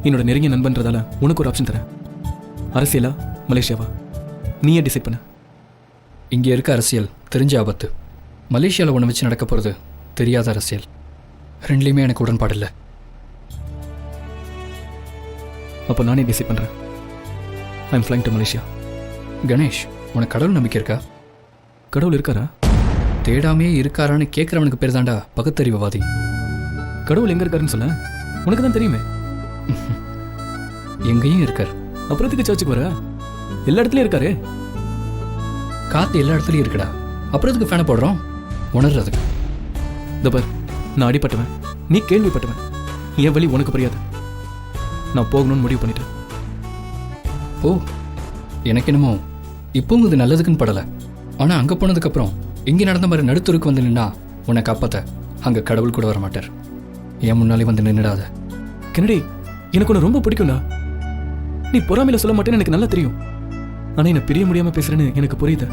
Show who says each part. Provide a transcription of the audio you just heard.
Speaker 1: என்னோட நெருங்கிய நண்பன்றதால உனக்கு ஒரு ஆப்ஷன் தரேன். அரசியலா மலேசியாவா நீயே டிசைட் பண்ண.
Speaker 2: இங்கே இருக்க அரசியல் தெரிஞ்ச ஆபத்து, மலேசியாவில் ஒன்று வச்சு நடக்க போகிறது தெரியாத அரசியல். ரெண்டுலேயுமே எனக்கு உடன்பாடு இல்லை.
Speaker 1: அப்போ நானே டிசைட் பண்ணுறேன். I am flying to Malaysia.
Speaker 2: Ganesh, உனக்கு கடவுள் நம்பிக்கை இருக்கா?
Speaker 1: கடவுள் இருக்காரா?
Speaker 2: தேடாமே இருக்காரான்னு கேட்குறவனுக்கு பேர் தாண்டா பகுத்தறிவுவாதி.
Speaker 1: கடவுள் எங்கே இருக்காருன்னு சொல்ல, உனக்கு தான் தெரியுமே.
Speaker 2: எங்கேயும் இருக்கார்.
Speaker 1: அப்புறத்துக்கு சர்ச்சுக்கு வர? எல்லா இடத்துலையும் இருக்காரு.
Speaker 2: காற்று எல்லா இடத்துலையும் இருக்குடா, அப்புறத்துக்கு ஃபேனை போடுறோம் உணர்றதுக்கு.
Speaker 1: தபர், நான் அடிப்பட்டவன், நீ கேள்விப்பட்டவன். என் வழி உனக்கு புரியாது. நான் போகணும்னு முடிவு பண்ணிட்டேன்.
Speaker 2: ஓ, எனக்கு என்னமோ இப்போவும் இது நல்லதுக்குன்னு படலை. ஆனால் அங்கே போனதுக்கப்புறம் இங்கே நடந்த மாதிரி நடுத்துருக்கு வந்து நின்னா உன்னை காப்பாற்ற அங்கே கடவுள் கூட வர மாட்டார். என் முன்னாலே வந்து நின்றுடாத.
Speaker 1: கென்னடி, எனக்கு உன்னை ரொம்ப பிடிக்கும்டா. நீ பொறாமையில சொல்ல மாட்டேன்னு எனக்கு நல்லா தெரியும். ஆனால் என்னை பிரிய முடியாமல் பேசுறேன்னு எனக்கு புரியுது.